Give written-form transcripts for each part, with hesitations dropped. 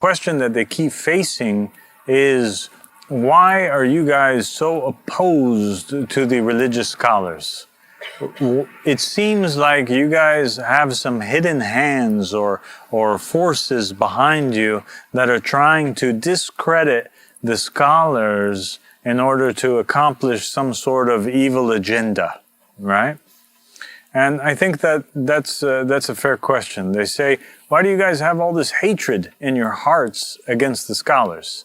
question that they keep facing is, why are you guys so opposed to the religious scholars? It seems like you guys have some hidden hands or forces behind you that are trying to discredit the scholars in order to accomplish some sort of evil agenda, right? And I think that's a fair question. They say, why do you guys have all this hatred in your hearts against the scholars?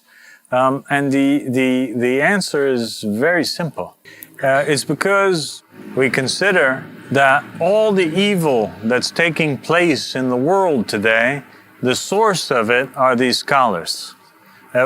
And the answer is very simple. It's because we consider that all the evil that's taking place in the world today, the source of it are these scholars.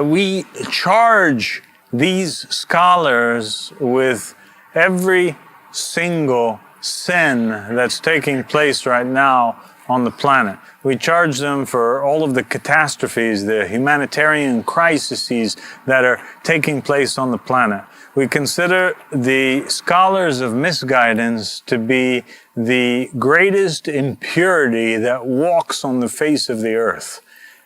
We charge these scholars with every single sin that's taking place right now on the planet. We charge them for all of the catastrophes, the humanitarian crises that are taking place on the planet. We consider the scholars of misguidance to be the greatest impurity that walks on the face of the earth.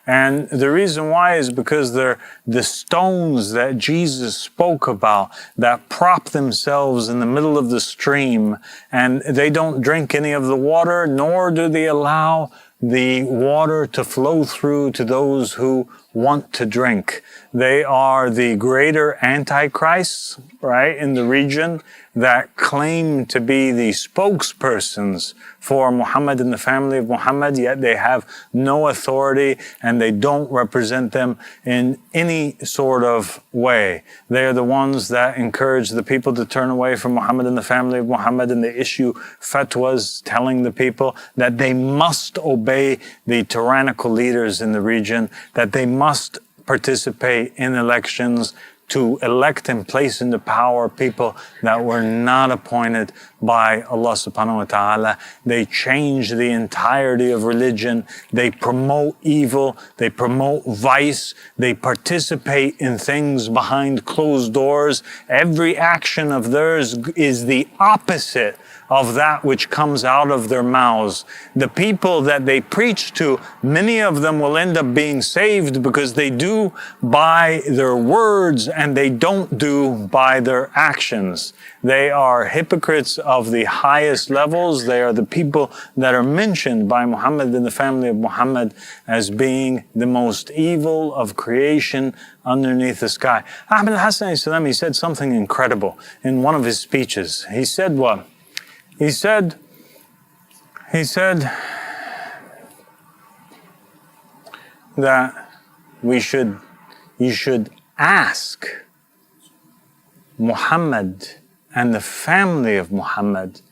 And the reason why is because they're the stones that Jesus spoke about that prop themselves in the middle of the stream, and they don't drink any of the water, nor do they allow the water to flow through to those who want to drink. They are the greater antichrists, right, in the region that claim to be the spokespersons for Muhammad and the family of Muhammad, yet they have no authority and they don't represent them in any sort of way. They are the ones that encourage the people to turn away from Muhammad and the family of Muhammad, and they issue fatwas telling the people that they must obey the tyrannical leaders in the region, that they must participate in elections to elect and place into power people that were not appointed by Allah subhanahu wa ta'ala. They change the entirety of religion. They promote evil. They promote vice. They participate in things behind closed doors. Every action of theirs is the opposite of that which comes out of their mouths. The people that they preach to, many of them will end up being saved because they do by their words and they don't do by their actions. They are hypocrites of the highest levels. They are the people that are mentioned by Muhammad and the family of Muhammad as being the most evil of creation underneath the sky. Al-Hassan, he said something incredible in one of his speeches. He said what? He said that you should ask Muhammad and the family of Muhammad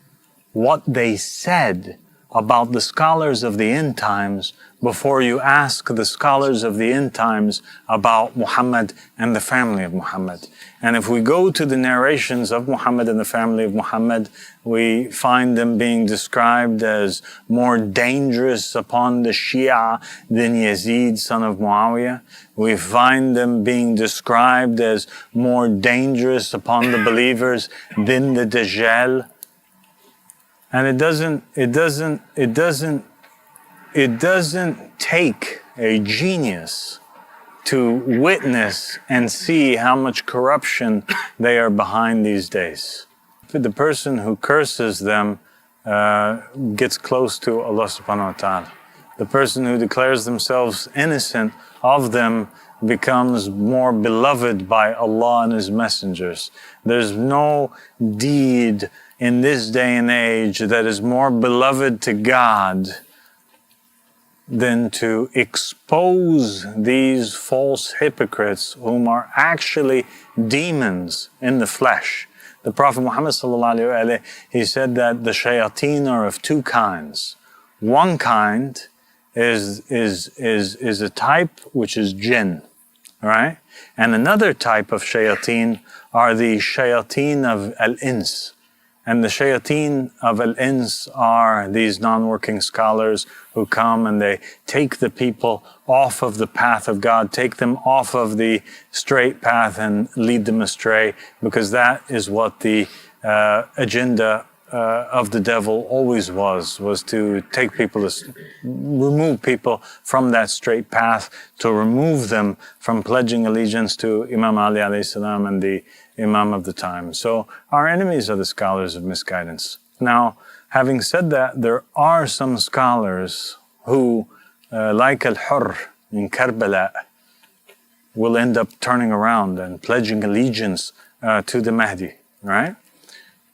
what they said about the scholars of the end times before you ask the scholars of the end times about Muhammad and the family of Muhammad. And if we go to the narrations of Muhammad and the family of Muhammad, we find them being described as more dangerous upon the Shia than Yazid, son of Muawiyah. We find them being described as more dangerous upon the believers than the Dajjal. And it doesn't take a genius to witness and see how much corruption they are behind these days. The person who curses them gets close to Allah subhanahu wa ta'ala. The person who declares themselves innocent of them becomes more beloved by Allah and His messengers. There's no deed in this day and age that is more beloved to God than to expose these false hypocrites whom are actually demons in the flesh. The Prophet Muhammad sallallahu alaihi wasallam, he said that the shayateen are of two kinds. One kind is a type which is jinn, right? And another type of shayateen are the shayateen of al-ins. And the shayateen of al-ins are these non-working scholars who come and they take the people off of the path of God, take them off of the straight path and lead them astray, because that is what the agenda of the devil always was to take people, remove people from that straight path, to remove them from pledging allegiance to Imam Ali alayhi salam and the Imam of the time. So our enemies are the scholars of misguidance. Now, having said that, there are some scholars who, like Al-Hurr in Karbala, will end up turning around and pledging allegiance to the Mehdi, right?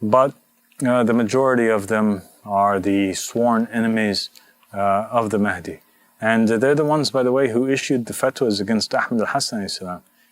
But the majority of them are the sworn enemies of the Mehdi. And they're the ones, by the way, who issued the fatwas against Ahmad al-Hassan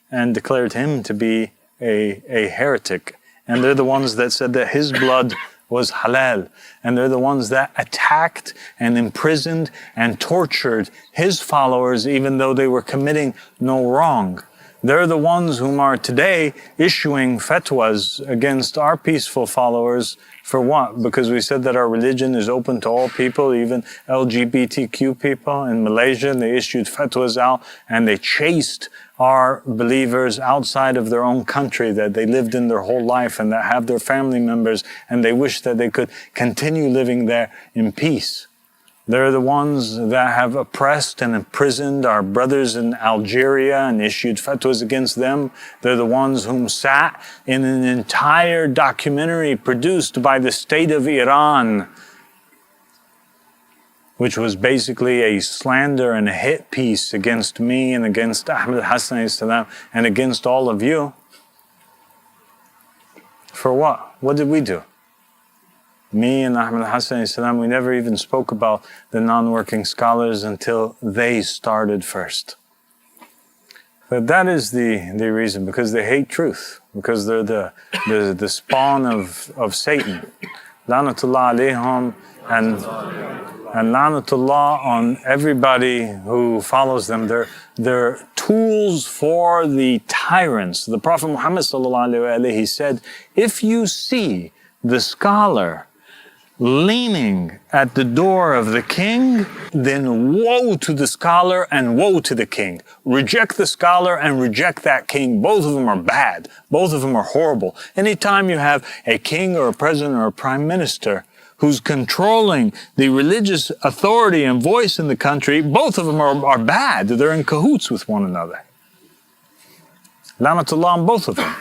and declared him to be a heretic. And they're the ones that said that his blood was halal. And they're the ones that attacked and imprisoned and tortured his followers even though they were committing no wrong. They're the ones whom are today issuing fatwas against our peaceful followers. For what? Because we said that our religion is open to all people, even LGBTQ people. In Malaysia, they issued fatwas out and they chased our believers outside of their own country that they lived in their whole life and that have their family members, and they wish that they could continue living there in peace. They're the ones that have oppressed and imprisoned our brothers in Algeria and issued fatwas against them. They're the ones whom sat in an entire documentary produced by the state of Iran, which was basically a slander and a hit piece against me and against Ahmad al-Hassan and against all of you. For what? What did we do? Me and Ahmad al-Hassan, we never even spoke about the non-working scholars until they started first. But that is the reason, because they hate truth, because they're the spawn of Satan. Lanatullah alayhim, and lanatullah on everybody who follows them. They're tools for the tyrants. The Prophet Muhammad he said, if you see the scholar leaning at the door of the king, then woe to the scholar and woe to the king. Reject the scholar and reject that king. Both of them are bad. Both of them are horrible. Anytime you have a king or a president or a prime minister who's controlling the religious authority and voice in the country, both of them are bad. They're in cahoots with one another. Lanatullah on both of them.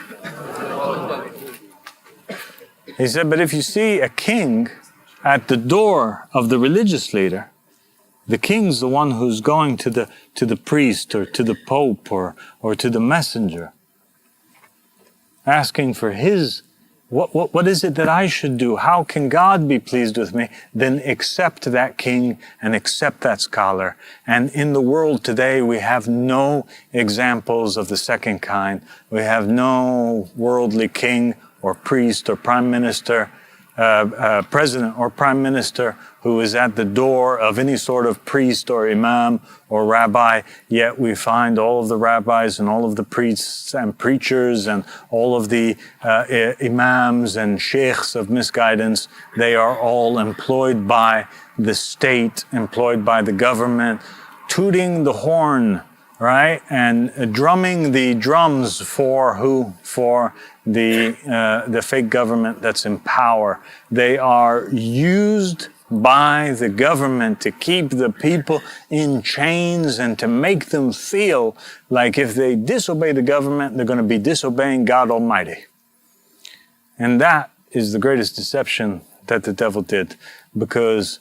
He said, but if you see a king at the door of the religious leader, the king's the one who's going to the priest or to the pope or to the messenger, asking for his, what is it that I should do? How can God be pleased with me? Then accept that king and accept that scholar. And in the world today, we have no examples of the second kind. We have no worldly king or priest or prime minister, president or prime minister who is at the door of any sort of priest or imam or rabbi, yet we find all of the rabbis and all of the priests and preachers and all of the imams and sheikhs of misguidance, they are all employed by the state, employed by the government, tooting the horn, right? And drumming the drums for who? For the fake government that's in power. They are used by the government to keep the people in chains and to make them feel like if they disobey the government, they're going to be disobeying God Almighty. And that is the greatest deception that the devil did, because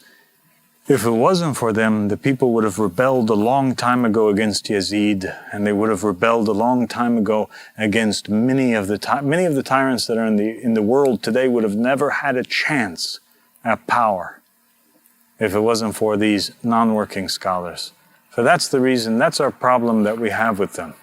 if it wasn't for them, the people would have rebelled a long time ago against Yazid, and they would have rebelled a long time ago against many of the tyrants that are in the world today would have never had a chance at power if it wasn't for these non-working scholars. So that's the reason, that's our problem that we have with them.